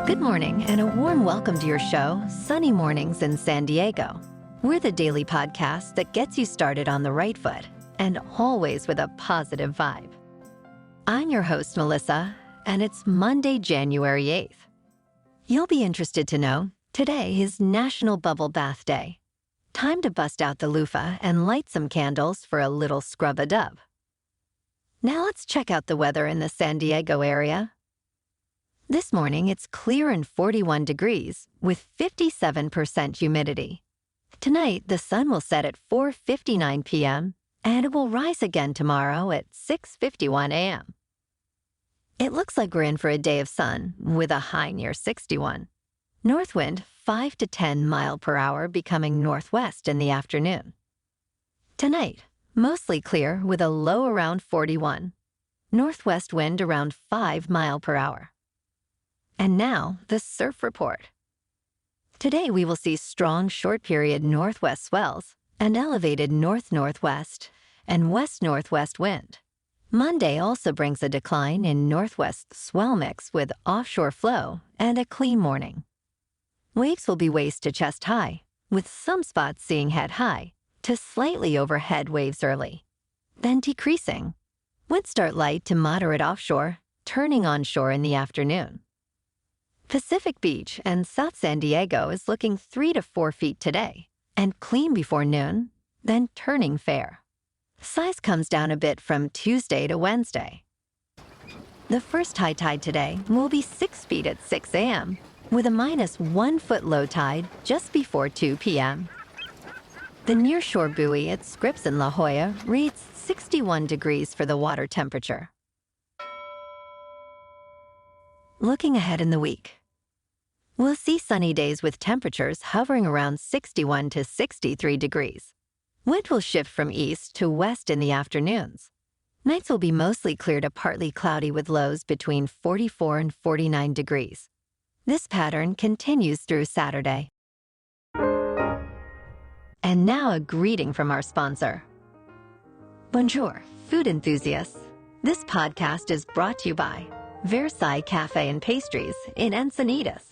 Good morning and a warm welcome to your show, Sunny Mornings in San Diego. We're the daily podcast that gets you started on the right foot and always with a positive vibe. I'm your host, Melissa, and it's Monday, January 8th. You'll be interested to know today is National Bubble Bath Day. Time to bust out the loofah and light some candles for a little scrub-a-dub. Now let's check out the weather in the San Diego area. This morning, it's clear and 41 degrees with 57% humidity. Tonight, the sun will set at 4:59 p.m., and it will rise again tomorrow at 6:51 a.m. It looks like we're in for a day of sun with a high near 61. North wind 5 to 10 mile per hour becoming northwest in the afternoon. Tonight, mostly clear with a low around 41. Northwest wind around 5 mile per hour. And now, the surf report. Today, we will see strong short-period northwest swells and elevated north-northwest and west-northwest wind. Monday also brings a decline in northwest swell mix with offshore flow and a clean morning. Waves will be waist to chest high, with some spots seeing head high to slightly overhead waves early, then decreasing. Winds start light to moderate offshore, turning onshore in the afternoon. Pacific Beach and South San Diego is looking 3 to 4 feet today, and clean before noon, then turning fair. Size comes down a bit from Tuesday to Wednesday. The first high tide today will be 6 feet at 6 a.m., with a -1 foot low tide just before 2 p.m. The nearshore buoy at Scripps in La Jolla reads 61 degrees for the water temperature. Looking ahead in the week, we'll see sunny days with temperatures hovering around 61 to 63 degrees. Wind will shift from east to west in the afternoons. Nights will be mostly clear to partly cloudy with lows between 44 and 49 degrees. This pattern continues through Saturday. And now a greeting from our sponsor. Bonjour, food enthusiasts. This podcast is brought to you by Versailles Cafe and Pastries in Encinitas.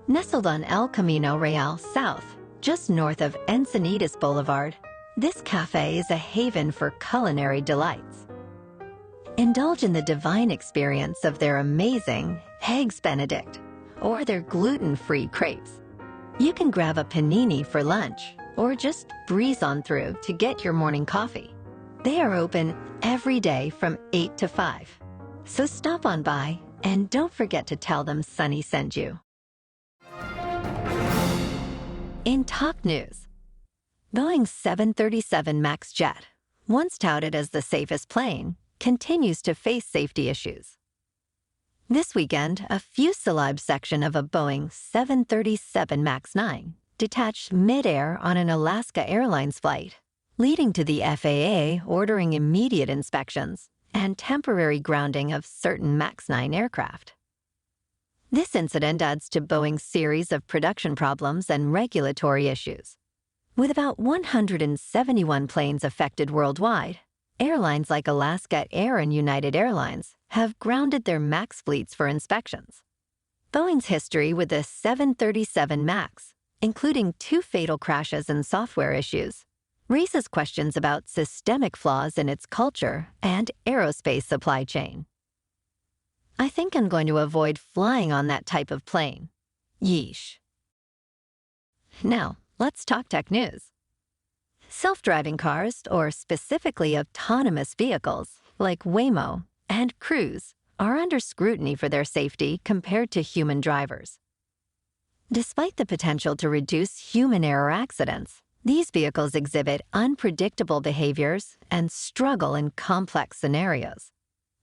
Nestled on El Camino Real South, just north of Encinitas Boulevard, this cafe is a haven for culinary delights. Indulge in the divine experience of their amazing Eggs Benedict or their gluten-free crepes. You can grab a panini for lunch or just breeze on through to get your morning coffee. They are open every day from 8 to 5. So stop on by and don't forget to tell them Sunny sent you. In top news, Boeing's 737 MAX jet, once touted as the safest plane, continues to face safety issues. This weekend, a fuselage section of a Boeing 737 MAX 9 detached mid-air on an Alaska Airlines flight, leading to the FAA ordering immediate inspections and temporary grounding of certain MAX 9 aircraft. This incident adds to Boeing's series of production problems and regulatory issues. With about 171 planes affected worldwide, airlines like Alaska Air and United Airlines have grounded their MAX fleets for inspections. Boeing's history with the 737 MAX, including 2 fatal crashes and software issues, raises questions about systemic flaws in its culture and aerospace supply chain. I think I'm going to avoid flying on that type of plane. Yeesh. Now, let's talk tech news. Self-driving cars, or specifically autonomous vehicles like Waymo and Cruise, are under scrutiny for their safety compared to human drivers. Despite the potential to reduce human error accidents, these vehicles exhibit unpredictable behaviors and struggle in complex scenarios.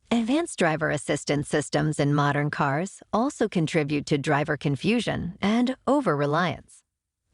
Advanced driver assistance systems in modern cars also contribute to driver confusion and over-reliance.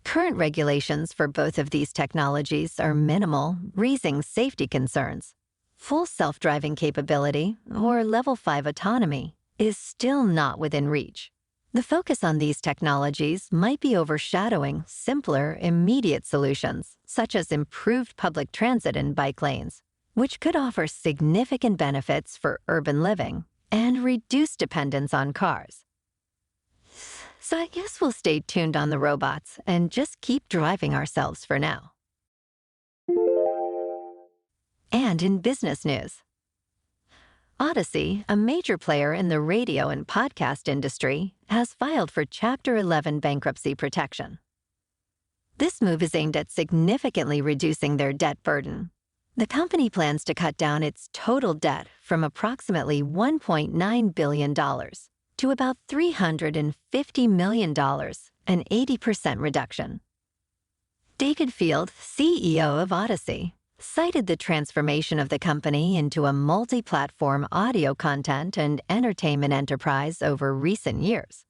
Current regulations for both of these technologies are minimal, raising safety concerns. Full self-driving capability, or Level 5 autonomy, is still not within reach. The focus on these technologies might be overshadowing simpler, immediate solutions, such as improved public transit and bike lanes, which could offer significant benefits for urban living and reduce dependence on cars. So I guess we'll stay tuned on the robots and just keep driving ourselves for now. And in business news, Audacy, a major player in the radio and podcast industry, has filed for Chapter 11 bankruptcy protection. This move is aimed at significantly reducing their debt burden. The company plans to cut down its total debt from approximately $1.9 billion to about $350 million, an 80% reduction. David Field, CEO of Audacy, cited the transformation of the company into a multi-platform audio content and entertainment enterprise over recent years.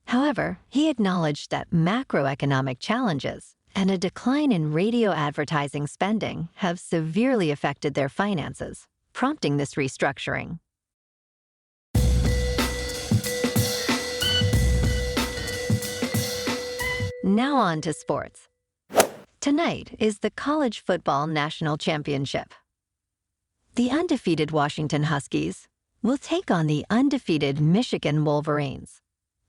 However, he acknowledged that macroeconomic challenges and a decline in radio advertising spending have severely affected their finances, prompting this restructuring. Now on to sports. Tonight is the College Football National Championship. The undefeated Washington Huskies will take on the undefeated Michigan Wolverines.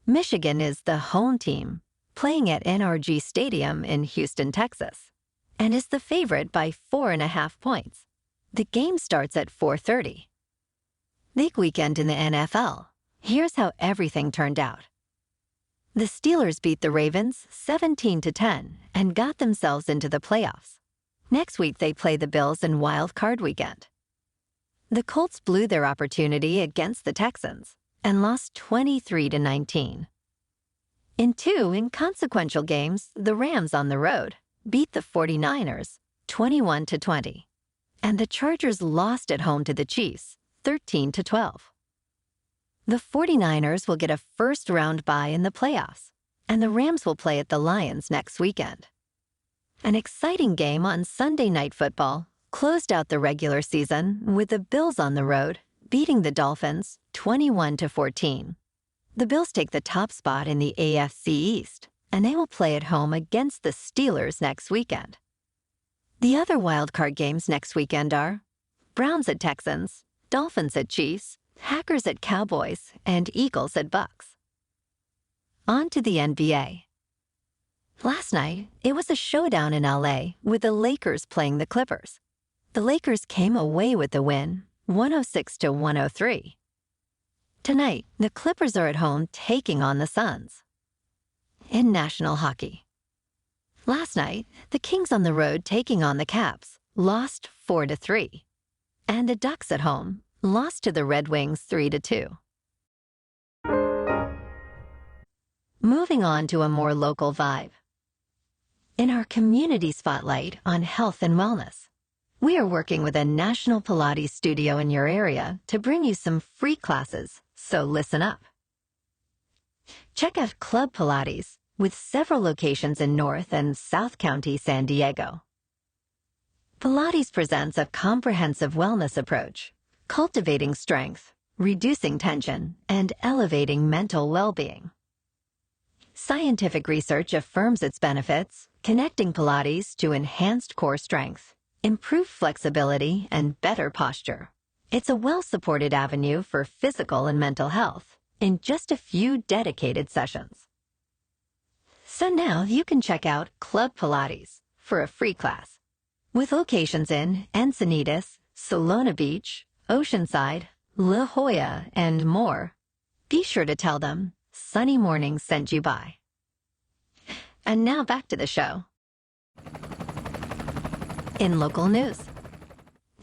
Michigan is the home team, playing at NRG Stadium in Houston, Texas, and is the favorite by 4.5 points. The game starts at 4:30. Big weekend in the NFL. Here's how everything turned out. The Steelers beat the Ravens 17-10 and got themselves into the playoffs. Next week, they play the Bills in Wild Card Weekend. The Colts blew their opportunity against the Texans and lost 23-19. In two inconsequential games, the Rams on the road beat the 49ers 21-20, and the Chargers lost at home to the Chiefs 13-12. The 49ers will get a first-round bye in the playoffs, and the Rams will play at the Lions next weekend. An exciting game on Sunday Night Football closed out the regular season with the Bills on the road beating the Dolphins 21-14. The Bills take the top spot in the AFC East, and they will play at home against the Steelers next weekend. The other wildcard games next weekend are Browns at Texans, Dolphins at Chiefs, Packers at Cowboys, and Eagles at Bucks. On to the NBA. Last night, it was a showdown in LA with the Lakers playing the Clippers. The Lakers came away with the win, 106-103. Tonight, the Clippers are at home taking on the Suns. In national hockey. Last night, the Kings on the road taking on the Caps lost 4-3. And the Ducks at home lost to the Red Wings 3-2. Moving on to a more local vibe. In our community spotlight on health and wellness, we are working with a national Pilates studio in your area to bring you some free classes, so listen up. Check out Club Pilates with several locations in North and South County, San Diego. Pilates presents a comprehensive wellness approach, cultivating strength, reducing tension, and elevating mental well-being. Scientific research affirms its benefits, connecting Pilates to enhanced core strength, improved flexibility, and better posture. It's a well-supported avenue for physical and mental health in just a few dedicated sessions. So now you can check out Club Pilates for a free class. With locations in Encinitas, Solana Beach, Oceanside, La Jolla, and more, be sure to tell them Sunny Mornings sent you by. And now back to the show. In local news,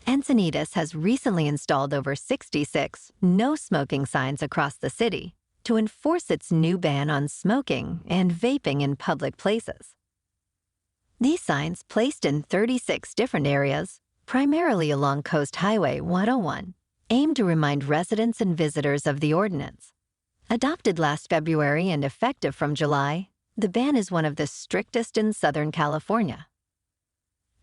Encinitas has recently installed over 66 no-smoking signs across the city to enforce its new ban on smoking and vaping in public places. These signs, placed in 36 different areas, primarily along Coast Highway 101, aim to remind residents and visitors of the ordinance. Adopted last February and effective from July, the ban is one of the strictest in Southern California.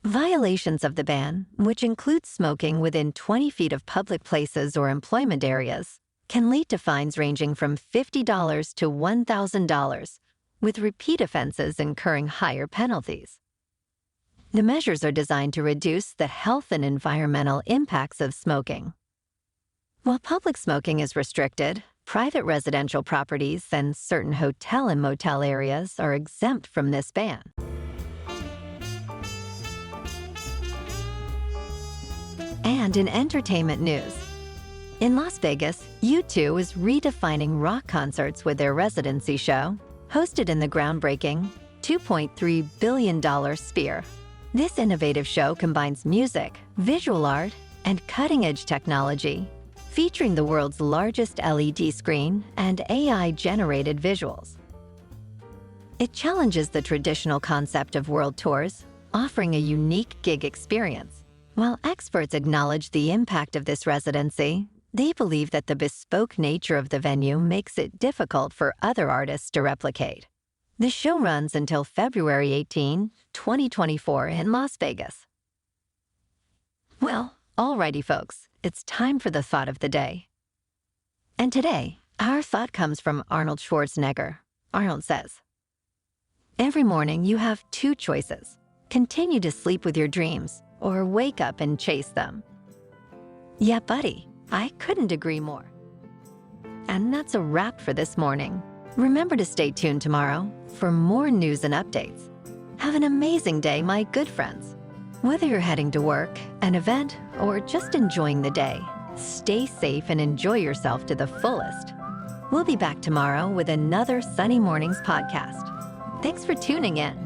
Violations of the ban, which include smoking within 20 feet of public places or employment areas, can lead to fines ranging from $50 to $1,000, with repeat offenses incurring higher penalties. The measures are designed to reduce the health and environmental impacts of smoking. While public smoking is restricted, Private residential properties and certain hotel and motel areas are exempt from this ban. And in entertainment news, in Las Vegas, U2 is redefining rock concerts with their residency show, hosted in the groundbreaking $2.3 billion Sphere. This innovative show combines music, visual art, and cutting-edge technology, featuring the world's largest LED screen and AI-generated visuals. It challenges the traditional concept of world tours, offering a unique gig experience. While experts acknowledge the impact of this residency, they believe that the bespoke nature of the venue makes it difficult for other artists to replicate. The show runs until February 18, 2024 in Las Vegas. Well, alrighty folks, it's time for the thought of the day. And today, our thought comes from Arnold Schwarzenegger. Arnold says, "Every morning you have two choices. Continue to sleep with your dreams or wake up and chase them." Yeah, buddy, I couldn't agree more. And that's a wrap for this morning. Remember to stay tuned tomorrow for more news and updates. Have an amazing day, my good friends. Whether you're heading to work, an event, or just enjoying the day, stay safe and enjoy yourself to the fullest. We'll be back tomorrow with another Sunny Mornings podcast. Thanks for tuning in.